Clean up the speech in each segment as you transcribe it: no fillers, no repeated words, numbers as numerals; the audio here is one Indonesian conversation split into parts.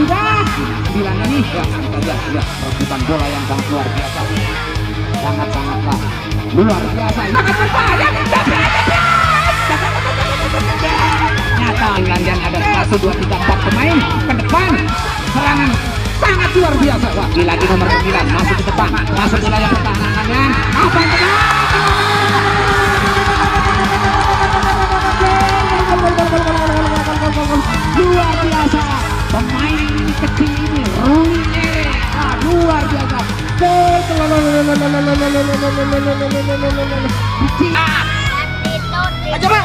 sudah 9 ini ya, kita lihat ya, rebutan bola yang sangat luar biasa, sangat-sangatlah luar biasa, sangat berbahaya. Nyata Landian ada 1, 2, 3, 4 pemain ke depan, serangan sangat luar biasa. Wah, lagi nomor 9 masuk ke depan, masuk wilayah pertahanannya, apa yang terjadi? Luar biasa, pemain kecil ini luar biasa. Coba.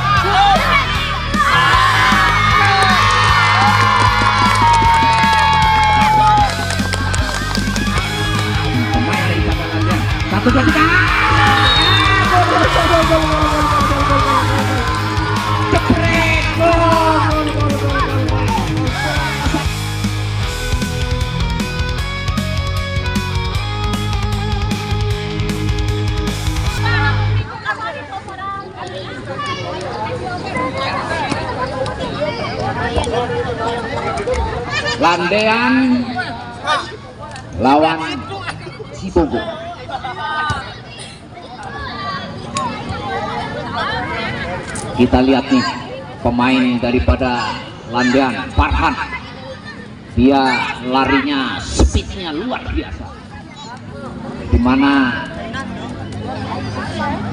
Pemain dari Landian 1, 2, 3. Jepret gol. Landian lawan Cibogo. Kita lihat nih pemain daripada Landian, Farhan. Dia larinya, speednya luar biasa, dimana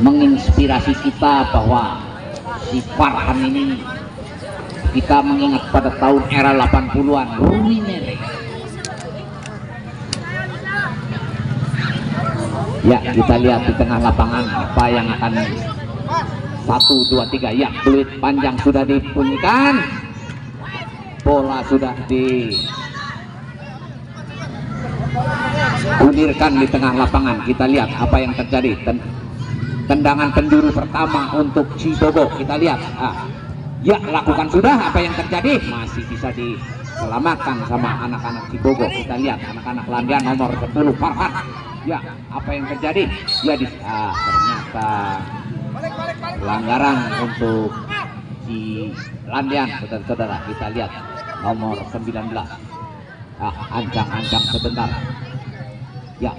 menginspirasi kita bahwa si Farhan ini, kita mengingat pada tahun era 80-an, Ruinere. Ya, kita lihat di tengah lapangan apa yang akan 1, 2, 3. Ya, peluit panjang sudah dibunyikan, bola sudah digulirkan di tengah lapangan. Kita lihat apa yang terjadi. Tendangan penjuru pertama untuk Cibogo. Kita lihat. Ya, lakukan sudah apa yang terjadi, masih bisa diselamatkan sama anak-anak Cibogo. Kita lihat anak-anak Landian nomor 10 Farhan. Ya, apa yang terjadi? Ya, ternyata pelanggaran untuk si Landian, saudara-saudara. Kita lihat nomor 19. Ancang-ancang sebentar. Ya,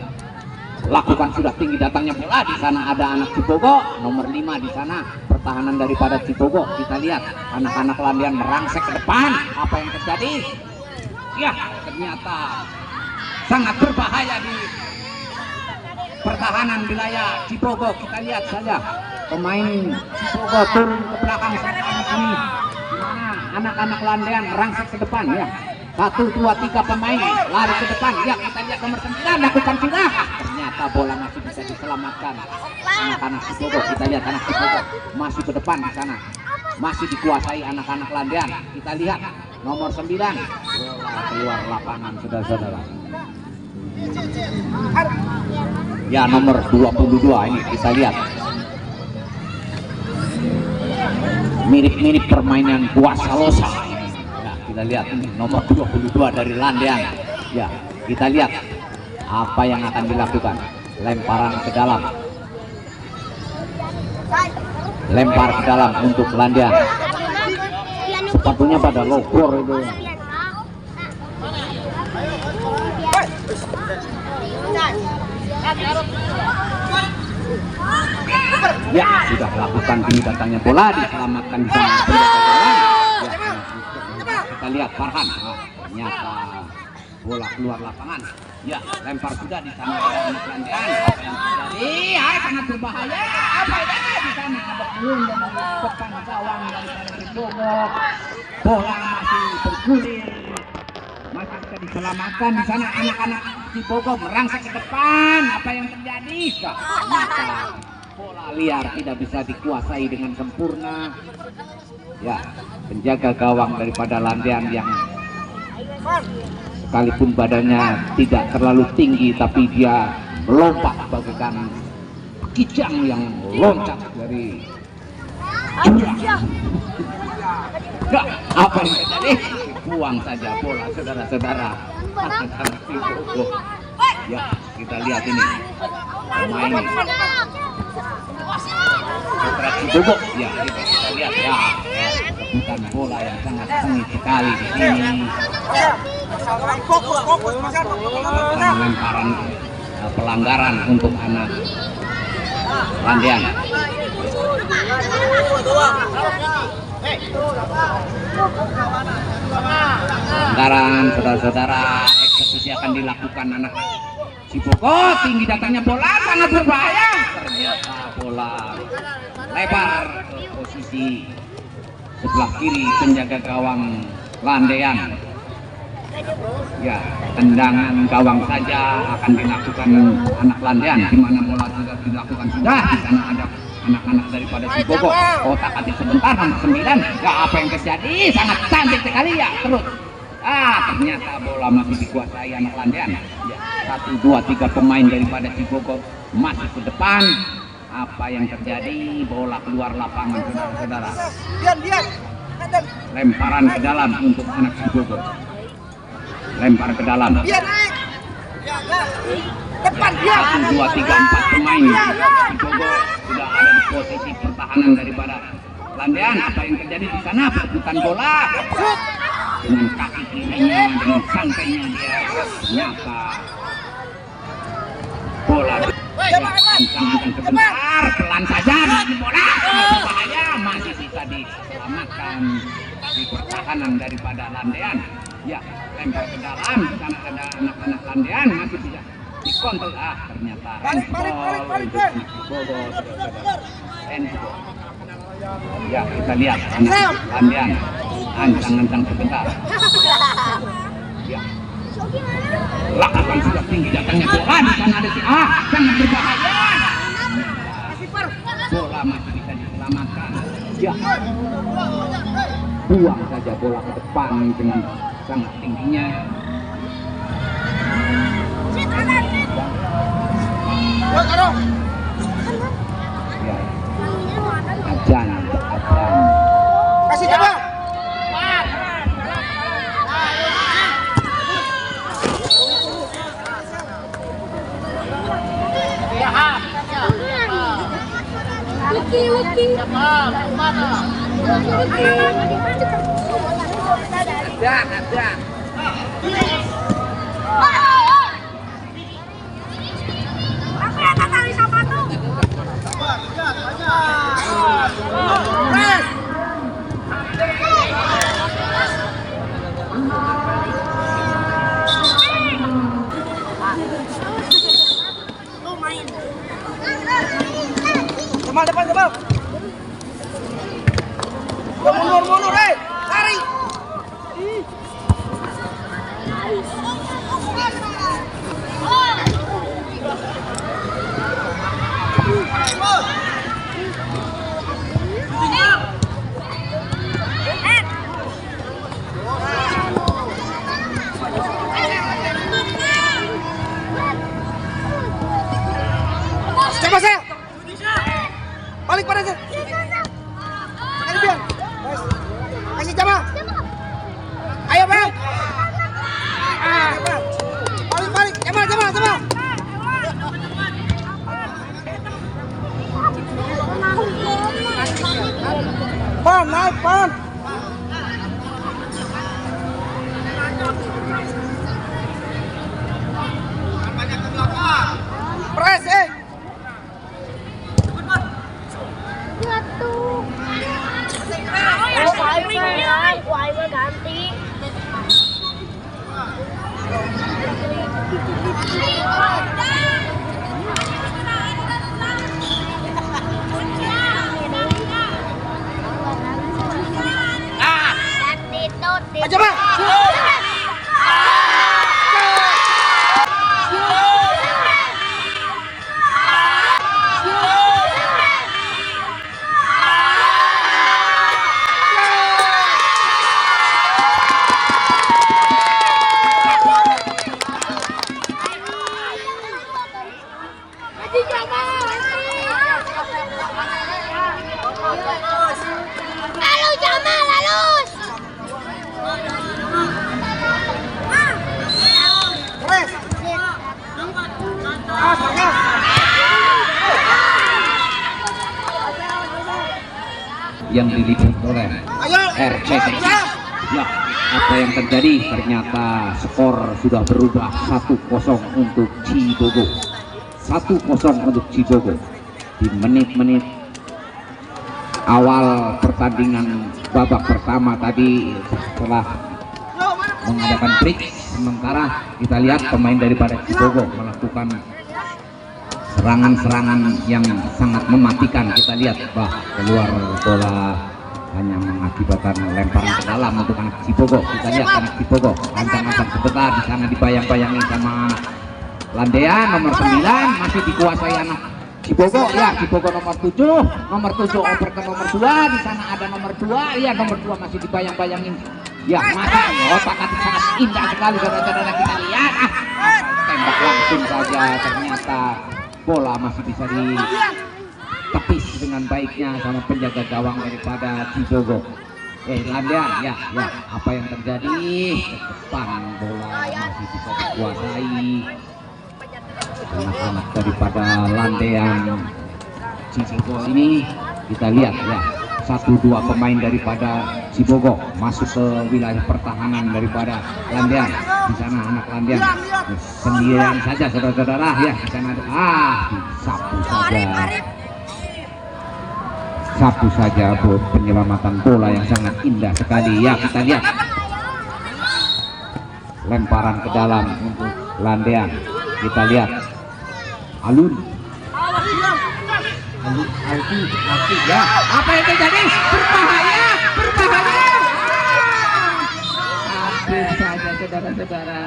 lakukan sudah, tinggi datangnya bola. Di sana ada anak Cibogo nomor 5 di sana, pertahanan daripada Cibogo. Kita lihat anak-anak Landian merangsek ke depan. Apa yang terjadi? Ya, ternyata sangat berbahaya di pertahanan wilayah Cibogo. Kita lihat saja pemain Cibogo turun ke belakang saat ini, dimana anak-anak Landian merangsek ke depan. Ya, 1, 2, 3 pemain lari ke depan. Ya, kita lihat nomor 9 lakukan sudah. Ternyata bola masih bisa diselamatkan anak-anak Cibogo. Kita lihat anak Cibogo masih ke depan di sana, masih dikuasai anak-anak Landian. Kita lihat nomor 9 bola keluar lapangan, saudara-saudara. Ya, nomor 22 ini kita lihat mirip-mirip permainan Buasa Losa. Kita lihat ini nomor 22 dari Landian. Ya, kita lihat apa yang akan dilakukan. Lemparan ke dalam, lempar ke dalam untuk Landian. Sepatunya pada logor itu. Ya, sudah lakukan tinggi datangnya bola, diselamatkan di sana. Kita lihat Farhan, ternyata bola keluar lapangan. Ya, lempar sudah di sana anak Landian. Apa yang terjadi? Sangat berbahaya. Apa itu di sana? Ada peluru dan depan gawang dari Cibogo. Bola masih bergulir, masih bisa diselamatkan di sana. Anak-anak Cibogo merangsek ke depan. Apa yang terjadi? Ternyata bola liar tidak bisa dikuasai dengan sempurna. Ya, penjaga gawang daripada Landian yang sekalipun badannya tidak terlalu tinggi, tapi dia melompat bagaikan kijang yang loncat dari jurang. Ya, apa yang terjadi? Buang saja bola, saudara-saudara. Ya, kita lihat ini pemain Putra Cibogo. Ya, kita lihat ya, rebutan bola yang sangat sengit sekali di sini. Lemparan pelanggaran untuk anak Landean. Pelanggaran, saudara-saudara, eksekusi akan dilakukan anak Cibogo. Tinggi datangnya bola, sangat berbahaya. Ternyata bola lebar ke posisi sebelah kiri penjaga gawang Landean. Ya, tendangan gawang saja akan dilakukan anak Landean, di mana bola sudah dilakukan sudah. Di sana ada anak-anak daripada Cibogo. Kotak atik sebentar nomor 9. Ya, apa yang terjadi? Sangat cantik sekali ya. Terus. Ternyata bola masih dikuasai anak Landean. Ya, 1, 2, 3 pemain daripada Cibogo masuk ke depan. Apa yang terjadi? Bola keluar lapangan, saudara-saudara. Lemparan ke dalam untuk anak Cibogo. Lempar ke dalam. 1, 2, 3, 4 pemain Cibogo sudah ada di posisi pertahanan daripada Landean. Apa yang terjadi di sana? Perebutan bola dengan kaki kirinya, dengan santainya dia nyata bola. Ancang-ancang sebentar, pelan saja di bola. Bahaya, masih bisa diselamatkan di pertahanan daripada Landean. Ya, lempar ke dalam, di sana ada anak-anak Landean, masih bisa dikontrol. Ternyata handball untuk Cibogo, handball. Ya, kita lihat anak Landean ancang-ancang sebentar. Ya, lakukan sudah tinggi datangnya bola. Di sana ada sangat berbahaya. Bola masih bisa diselamatkan. Ya, buang saja bola ke depan dengan sangat tingginya. Ya, ajan. Kasih coba. Looking. Ada. Aku yang tali sepatu. Cemal depan. Mundur, lari. Coba saya. Balik pada saya. Kasih Jamal. Ayo bang. Balik. Jamal. Naik. Press, Jatuh. Why berganti? Aja bang. Yang diliput oleh RCTI. Ya, apa yang terjadi? Ternyata skor sudah berubah 1-0 untuk Cibogo. 1-0 untuk Cibogo di menit-menit awal pertandingan babak pertama tadi. Setelah mengadakan break sementara, kita lihat pemain daripada Cibogo melakukan serangan-serangan yang sangat mematikan. Kita lihat keluar bola hanya mengakibatkan lemparan ke dalam untuk anak Cibogo. Kita lihat anak Cibogo ancang-ancang sebentar di sana, dibayang-bayangi sama Landean nomor 9, masih dikuasai anak Cibogo. Ya, Cibogo nomor 7 oper ke nomor 2, di sana ada nomor 2. Ya, nomor 2 masih dibayang-bayangin. Ya, masa otak sangat indah sekali saudara-saudara. Kita lihat tembak langsung saja, ternyata bola masih bisa ditepis dengan baiknya sama penjaga gawang daripada Cibogo. Landean, ya, apa yang terjadi? Ke depan bola masih bisa dikuasai anak-anak daripada Landean Cibogo ini. Kita lihat ya, 1-2 pemain daripada Cibogo masuk ke wilayah pertahanan daripada Landean. Di sana anak Landean sendirian saja saudara-saudara ya. Di sana sapu saja buat penyelamatan bola yang sangat indah sekali ya. Kita lihat lemparan ke dalam untuk Landean. Kita lihat Alun ya, apa yang terjadi? Berbahaya hampir saja saudara-saudara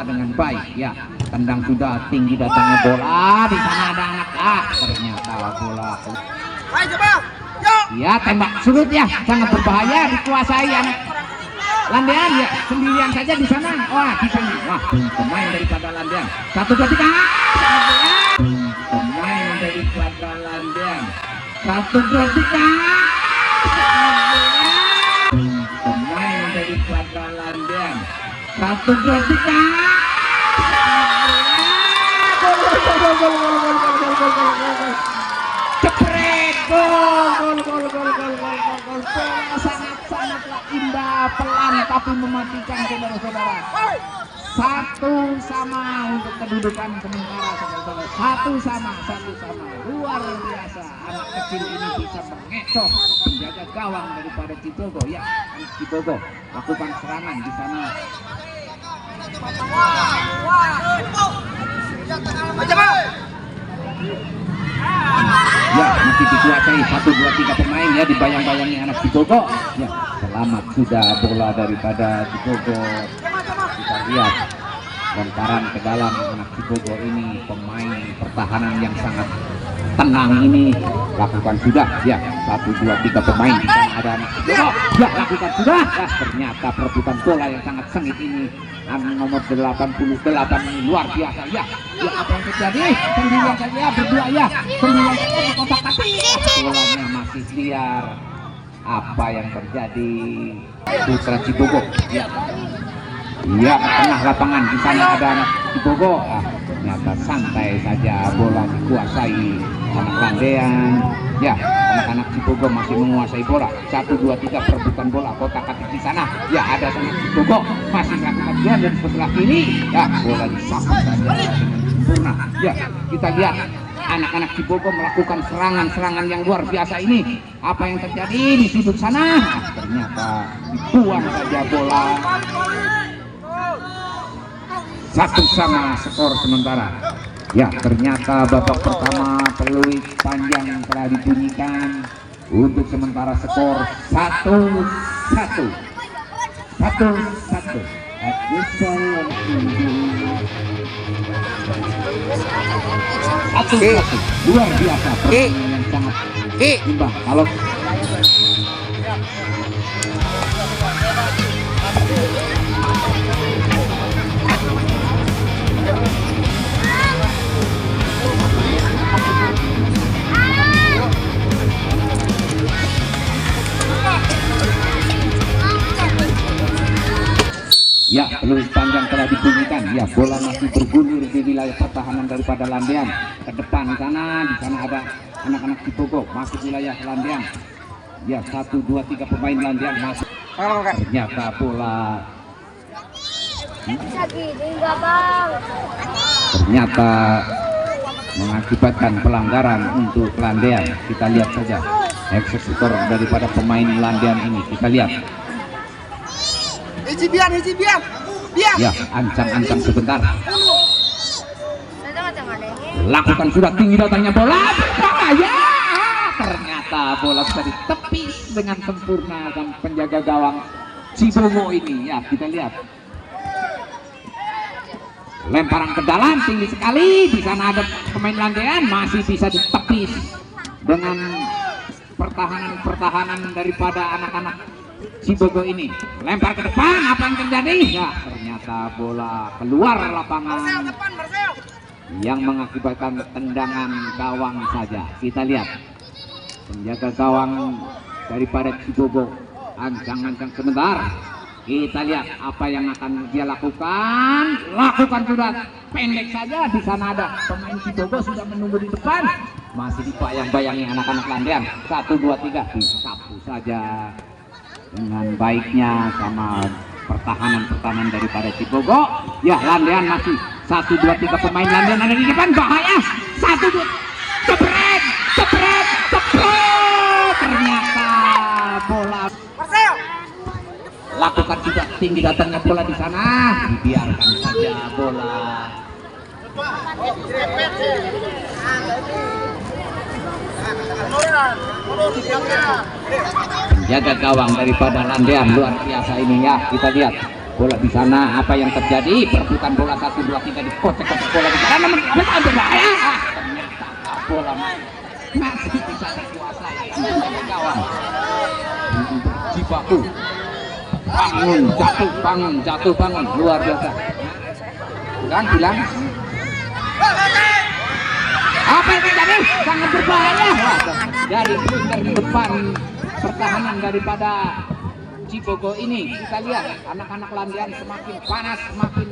dengan baik ya. Tendang sudah tinggi datangnya bola, di sana ada anak ternyata bola ya, tembak sudut ya, sangat berbahaya, dikuasai anak Landean ya, sendirian saja di sana. Di sana pemain daripada Landean. 1, 2, 3 pemain daripada Landean. 1, 2, 3 pemain daripada Landean. 1, 2, 3 jepret, gol. Sangat-sangatlah indah, pelan tapi mematikan saudara-saudara. 1-1 untuk kedudukan sementara saudara-saudara. 1-1 luar biasa. Anak kecil ini bisa mengecoh penjaga gawang daripada Cibogo ya. Anak Cibogo lakukan serangan di sana. Ya, masih dikuasai 1, 2, 3 pemain ya, dibayang-bayangi anak Cibogo. Ya, selamat sudah bola daripada Cibogo. Kita lihat lemparan ke dalam anak Cibogo ini, pemain pertahanan yang sangat tenang ini lakukan sudah ya. 1, 2, 3 pemain di sana ada anak Cibogo. Ya, lakukan sudah. Ya, ternyata perebutan bola yang sangat sengit ini. Nomor 88 ini luar biasa ya. Ya, apa yang terjadi? Sendirian saja berdua ya. Sendirian saja di kotak kaki. Bolanya masih liar. Apa yang terjadi? Putra Cibogo ya. Ya, tengah lapangan di sana ada anak Cibogo. Ternyata santai saja bola dikuasai anak Landean. Ya, anak-anak Cibogo masih menguasai bola. 1, 2, 3 perebutan bola kotak kaki di sana. Ya, ada anak Cibogo masih melakukan jalan dari sebelah kiri. Ya, bola disapu saja dengan sempurna. Ya, kita lihat anak-anak Cibogo melakukan serangan-serangan yang luar biasa ini. Apa yang terjadi di sudut sana? Ternyata dibuang saja bola. 1-1 skor sementara. Ya, ternyata babak pertama peluit panjang telah dibunyikan. Untuk sementara skor 1-1. 1-1. Luar biasa permainan yang sangat imbang. Kalau ya, peluit panjang telah dibunyikan. Ya, bola masih bergulir di wilayah pertahanan daripada Landean. Ke depan sana, di sana ada anak-anak Cibogo masuk wilayah Landean. Ya, 1, 2, 3 pemain Landian masuk. Ternyata bola Bisa gini nggak bang? ternyata mengakibatkan pelanggaran untuk Landian. Kita lihat saja eksekutor daripada pemain Landian ini. Kita lihat. Hiji biar. Ya, ancang-ancang sebentar. Saya nggak ada ini. Lakukan sudah, tinggi datangnya bola. Berbahaya. Ternyata bola bisa ditepis dengan sempurna dan penjaga gawang Cibogo ini. Ya, kita lihat. Lemparan ke dalam tinggi sekali. Di sana ada pemain Landian, masih bisa ditepis dengan pertahanan daripada anak-anak Cibogo ini. Lempar ke depan, apa yang terjadi? Ya, ternyata bola keluar lapangan yang mengakibatkan tendangan gawang saja. Kita lihat penjaga gawang daripada Cibogo ancang-ancang sebentar. Kita lihat apa yang akan dia lakukan. Lakukan sudah pendek saja. Di sana ada pemain Cibogo sudah menunggu di depan. Masih dibayang-bayangi anak-anak Landian. 1, 2, 3 disapu saja dengan baiknya sama pertahanan daripada Cibogo. Ya, Landian masih 1, 2, 3 pemain Landian ada di depan. Bahaya. 1, 2 jebret. Ternyata bola lakukan juga tinggi datangnya bola di sana. Dibiarkan saja bola. Jaga gawang daripada Landian luar biasa ini ya. Kita lihat bola di sana, apa yang terjadi? Perebutan bola 1, 2, 3 dikocek bola di sana. Namun berbahaya. Ternyata bola masih bisa dikuasai jaga gawang. Cibaku jatuh bangun luar biasa. Bilang apa yang terjadi? Sangat berbahaya. Dari depan pertahanan daripada Cibogo ini, kita lihat anak-anak Landian semakin panas, semakin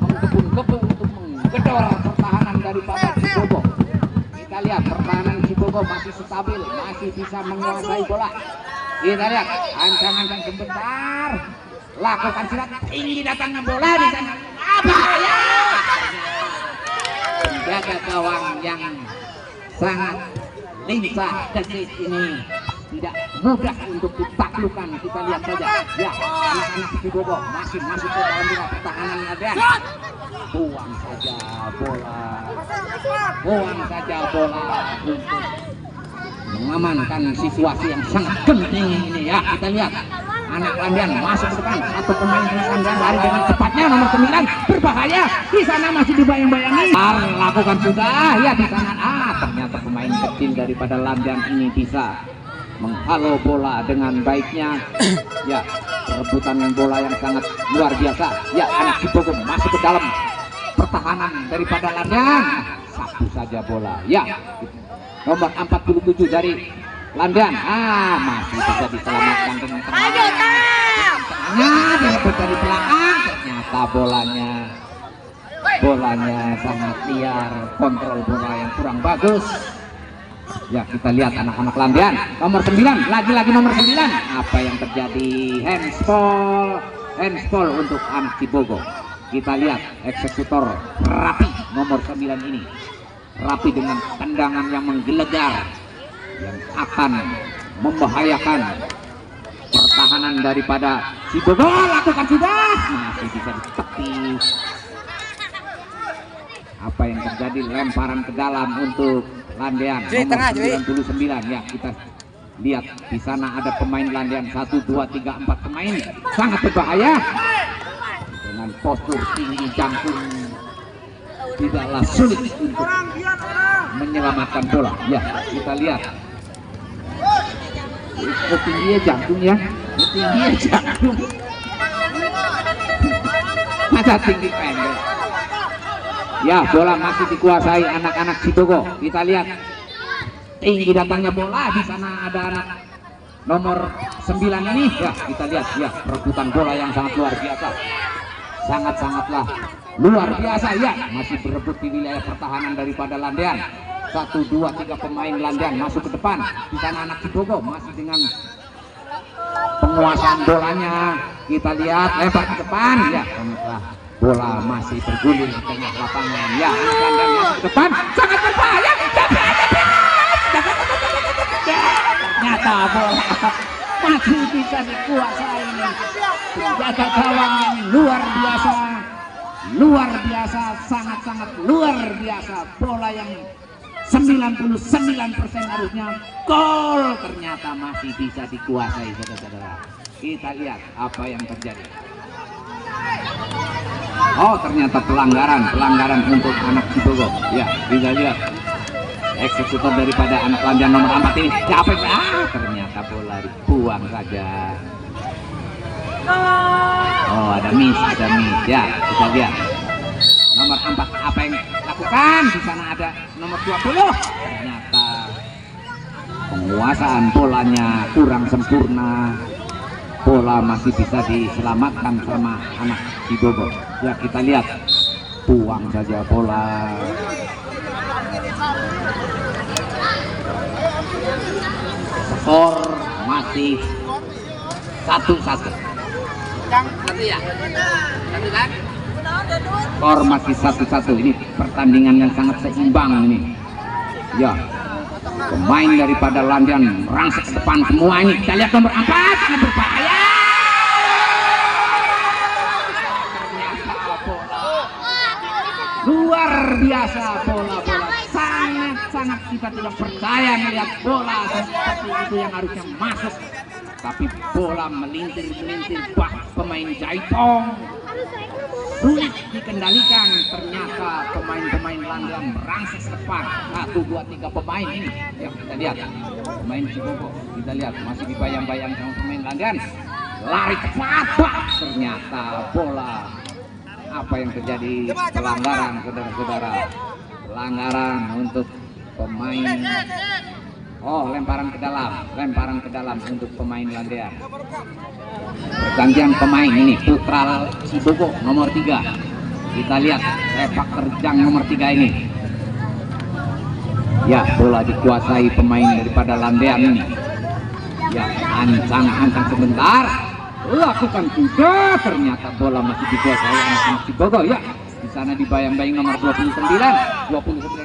menggebu-gebu untuk menggedor pertahanan daripada Cibogo. Kita lihat pertahanan Cibogo masih stabil, masih bisa menguasai bola. Kita lihat ancang-ancang sebentar. Lakukan silat, tinggi datangnya bola di sana. Bahaya. Penjaga gawang yang sangat lincah gesit ini tidak mudah untuk ditaklukkan. Kita lihat saja. Ya, anak-anak Cibogo masih masuk ke dalam pertahanan Landian. Buang saja bola untuk mengamankan situasi yang sangat penting ini ya. Kita lihat anak Landian masuk ke depan. Satu pemain Landian lari dengan cepatnya, nomor 9 berbahaya. Di sana masih dibayang-bayangi. Lakukan sudah ya di sana. Ternyata pemain kecil daripada Landian ini bisa menghalau bola dengan baiknya. Ya, perebutan bola yang sangat luar biasa. Ya, anak Cibogo masuk ke dalam pertahanan daripada Landian. Satu saja bola. Ya, nomor 47 dari Landian. Masih bisa diselamatkan dengan tenang. Direbut dari belakang. Ternyata bolanya sangat liar. Kontrol bola yang kurang bagus. Ya, kita lihat anak-anak Landian. Nomor 9, lagi-lagi nomor 9. Apa yang terjadi? Handsball untuk anak Cibogo. Kita lihat eksekutor Rapi nomor 9 ini. Rapi dengan tendangan yang menggelegar yang akan membahayakan pertahanan daripada Cibogo. Lakukan sudah, masih bisa ditepis. Apa yang terjadi? Lemparan ke dalam untuk Landian nomor 99 ya. Kita lihat di sana ada pemain Landian 1, 2, 3, 4 pemain sangat berbahaya dengan postur tinggi jantung. Tidaklah sulit untuk menyelamatkan bola. Ya, kita lihat. Tingginya jantung ya. Tingginya jantung. Masa tinggi pendek. Ya, bola masih dikuasai anak-anak Cibogo. Kita lihat tinggi datangnya bola. Di sana ada anak nomor 9 ini. Ya, kita lihat ya, perebutan bola yang sangat luar biasa. Sangat-sangatlah luar biasa ya. Masih berebut di wilayah pertahanan daripada Landian. 1, 2, 3 pemain Landian masuk ke depan. Di sana anak Cibogo masih dengan penguasaan bolanya. Kita lihat lempar ke depan. Ya, pemirsa, bola masih bergulir di tengah lapangan. Ya, anak Landian masuk ke depan. Sangat berbahaya. Ternyata bola masih bisa dikuasai. Penjaga gawang yang luar biasa, sangat-sangat luar biasa. Bola yang 99% harusnya gol, ternyata masih bisa dikuasai, saudara-saudara. Kita lihat apa yang terjadi. Oh, ternyata pelanggaran untuk anak Cibogo. Ya, bisa lihat eksekutor daripada anak Landian nomor 4 ini. Siapa? Ternyata bola dibuang saja. Oh, ada miss. Ya, kita lihat nomor 4 apa yang lakukan. Di sana ada nomor 20. Ternyata penguasaan bolanya kurang sempurna. Bola masih bisa diselamatkan sama anak Cibogo. Ya, kita lihat buang saja bola. Skor masih 1-1. Skor masih 1-1. Ini pertandingan yang sangat seimbang ini. Ya, pemain daripada Landian merangsek ke depan semua ini. Kita lihat nomor 4 sangat berbahaya. Ternyata bola luar biasa, bola sangat kita tidak percaya melihat bola seperti itu yang harusnya masuk, tapi bola melintir pemain Jaipong sulit dikendalikan. Ternyata pemain Landian merangsek ke depan. 1, 2, 3 pemain ini yang kita lihat pemain Cibogo. Kita lihat masih dibayang-bayang sama pemain Landian, lari cepat. Ternyata bola apa yang terjadi, pelanggaran, saudara-saudara, pelanggaran untuk pemain. Oh, lemparan ke dalam untuk pemain Landian. Pergantian pemain ini, Putra Cibogo nomor 3. Kita lihat sepak terjang nomor 3 ini. Ya, bola dikuasai pemain daripada Landian ini. Ya, ancang sebentar, lakukan juga. Ternyata bola masih dikuasai anak Cibogo. Ya, di sana dibayang-bayang nomor 29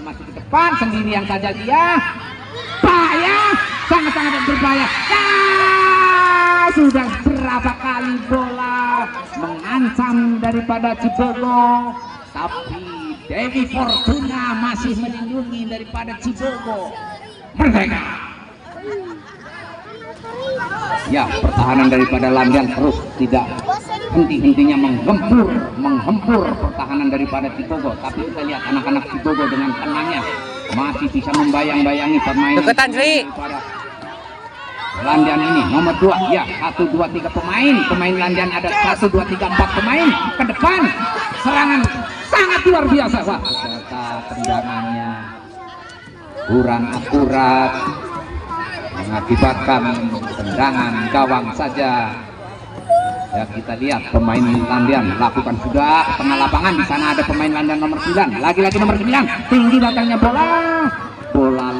masih ke depan, sendirian saja dia. Bahaya, sangat-sangat berbahaya. Sudah berapa kali bola mengancam daripada Cibogo, tapi Devi Fortuna masih melindungi daripada Cibogo. Merdeka. Ya, pertahanan daripada Landian terus tidak henti-hentinya menghempur pertahanan daripada Cibogo. Tapi kita lihat anak-anak Cibogo dengan tenangnya masih bisa membayang-bayangi permainan daripada Landian ini. Nomor 2, ya, 1, 2, 3 pemain Landian ada 1, 2, 3, 4 pemain ke depan. Serangan sangat luar biasa. Wah, ternyata tendangannya kurang akurat, mengakibatkan tendangan gawang saja. Ya, kita lihat pemain Landian lakukan sudah tengah lapangan. Di sana ada pemain Landian nomor 9, lagi-lagi nomor 9, tinggi datangnya bola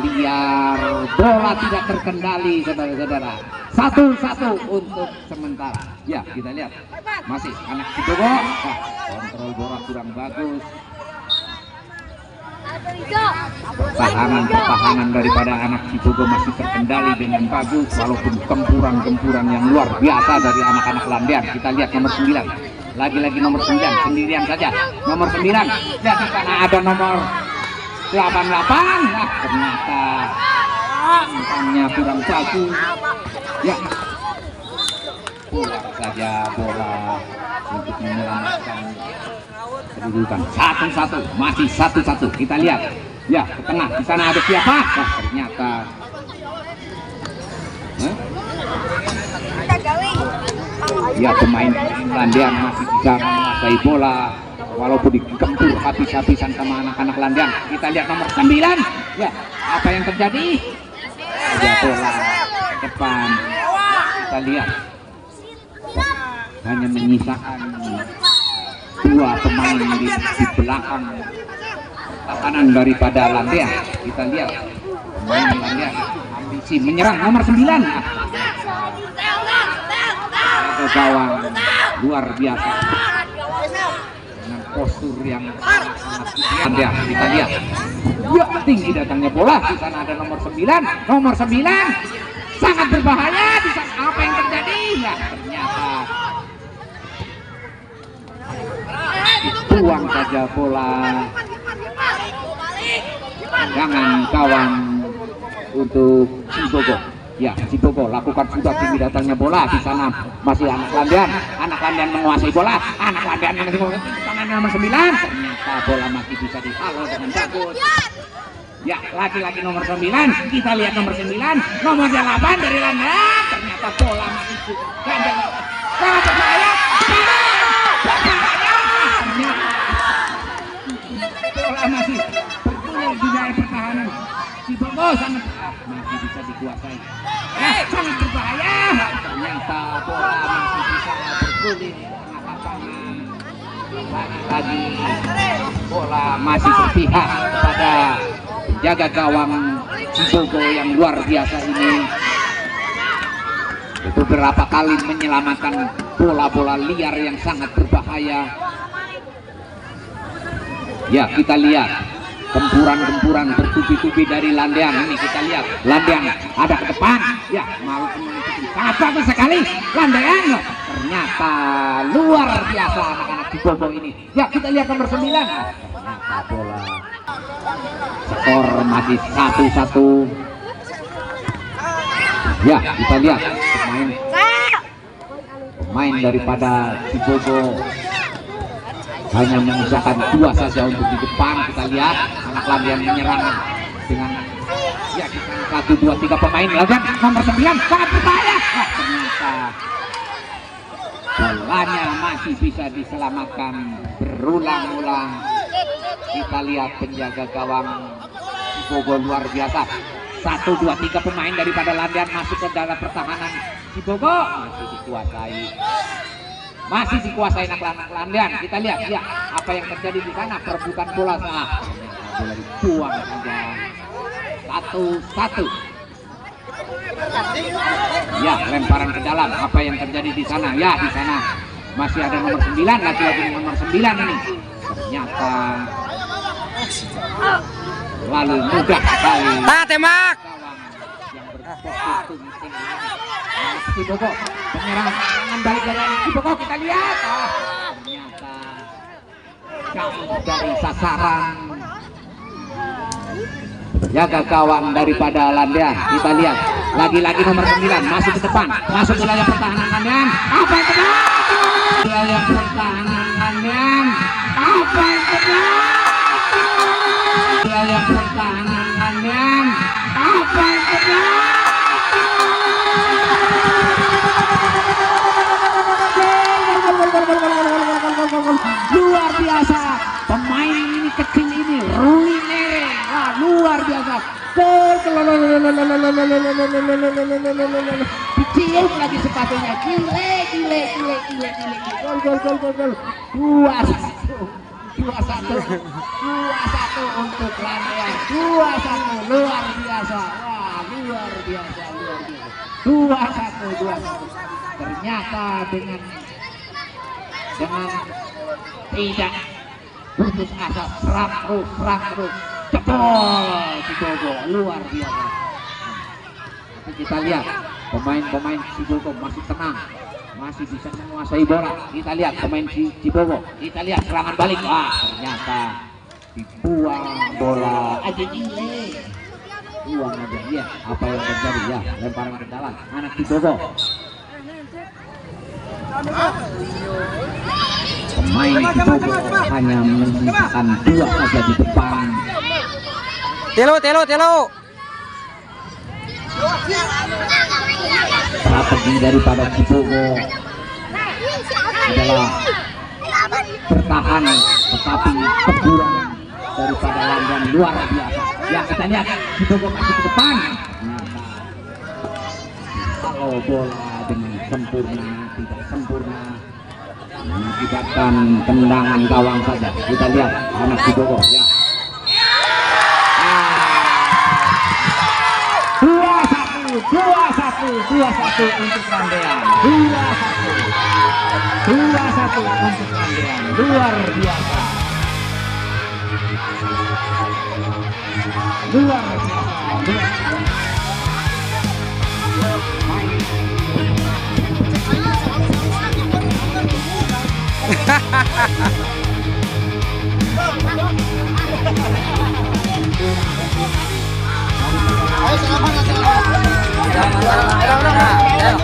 liar, bola tidak terkendali, saudara-saudara. 1-1 untuk sementara. Ya, kita lihat masih anak Cibogo. Kontrol bola kurang bagus. Pertahanan daripada anak Cibogo masih terkendali dengan bagus, walaupun gempuran yang luar biasa dari anak-anak Landian. Kita lihat nomor 9, lagi-lagi nomor 9, sendirian saja. Nomor 9, lihat di sana ada nomor 88. Nah, ternyata umpannya kurang bagus. Ya, pulang saja bola untuk menyelamatkan kedudukan. 1-1, masih 1-1. Kita lihat, ya, ke tengah. Di sana ada siapa? Wah, ternyata ya, pemain Landian masih bisa menguasai bola walaupun digempur habis-habisan sama anak-anak Landian. Kita lihat nomor 9. Ya, apa yang terjadi? Ya, bola ke depan. Kita lihat hanya menyisakan 2 pemain di belakang kanan daripada Landean. Kita lihat pemain Landean ambisi menyerang nomor 9. Ke gawang luar biasa dengan postur yang sangat Landean. Kita lihat ya, tinggi datangnya bola. Di sana ada nomor 9. Nomor 9 sangat berbahaya. Di sana apa yang terjadi? Ya, ternyata buang saja bola. Jangan kawan untuk Cibogo. Ya, Cibogo lakukan sudah tinggi datangnya bola. Di sana masih anak Landean. Anak Landean menguasai bola. Anak Landean masih tangan nomor 9. Ternyata bola masih bisa dihalau dengan bagus. Ya, lagi-lagi nomor 9. Kita lihat nomor 9. Nomor 8 dari Landean. Ternyata bola masih Landean. Sangat berbahaya. Bola masih bergulir di daerah pertahanan. Cibogo sangat masih bisa dikuasai. Sangat berbahaya. Ternyata bola masih bisa bergulir di tengah lapangan. Lagi bola masih berpihak kepada penjaga gawang Cibogo yang luar biasa ini. Itu beberapa kali menyelamatkan bola-bola liar yang sangat berbahaya. Ya, kita lihat gempuran-gempuran bertubi-tubi dari Landean. Ini kita lihat Landean ada ke depan. Ya, mau mengikuti. Sangat bagus sekali Landean. Ternyata luar biasa anak-anak Cibogo ini. Ya, kita lihat nomor 9. Ternyata bola. Skor masih 1-1. Ya, kita lihat pemain daripada Cibogo hanya menyisakan 2 saja untuk di depan. Kita lihat anak Landean menyerang dengan ya di sana 1, 2, 3 pemain. Landean nomor 9 sangat berbahaya. Ternyata bolanya masih bisa diselamatkan berulang-ulang. Kita lihat penjaga gawang Cibogo luar biasa. 1, 2, 3 pemain daripada Landean masuk ke dalam pertahanan Cibogo. Masih dikuasai anak Landean. Kita lihat ya apa yang terjadi di sana. Perebutan bola bola dibuang saja. 1-1. Ya, lemparan ke dalam. Apa yang terjadi di sana? Ya, di sana masih ada nomor 9. Lagi-lagi nomor 9 ini. Ternyata lalu mudah sekali. Tembak. Yang berpostur Cibogo penyerang serangan balik dari Cibogo. Kita lihat ternyata jauh dari sasaran jaga gawang daripada Landean. Kita lihat lagi-lagi nomor 9 masuk ke depan, masuk wilayah pertahanan Landean. Apa yang terjadi? Wilayah pertahanan Landean. Apa yang terjadi? Wilayah pertahanan Landean. Apa yang terjadi? Luar biasa pemain ini kecil ini Ruinere. Wah, luar biasa. Dicium lagi sepatunya. Gile. Gol. 2-1 untuk Landean. 2-1 luar biasa. Wah, luar biasa. 2-1. Ternyata dengan tidak putus asa, serang terus jebol Cibogo luar biasa. Tapi kita lihat pemain Cibogo masih tenang, masih bisa menguasai bola. Kita lihat pemain Cibogo, kita lihat serangan balik. Wah, ternyata dibuang bola aja gile. Buang aja ya. Apa yang terjadi ya? Lemparan ke dalam anak Cibogo. Pemain Cibogo hanya menyisakan 2 saja di depan. Telo. Strategi daripada Cibogo adalah bertahan, tetapi teguran daripada Landean luar biasa. Ya, kita lihat Cibogo masuk ke depan. Kalau bola dengan sempurna, tidak sempurna, mengakibatkan tendangan gawang saja. Kita lihat anak Cibogo ya. 2-1 untuk Randean. 2-1 untuk Randean. Luar biasa. Luar biasa. Ayo selamat. Ayo.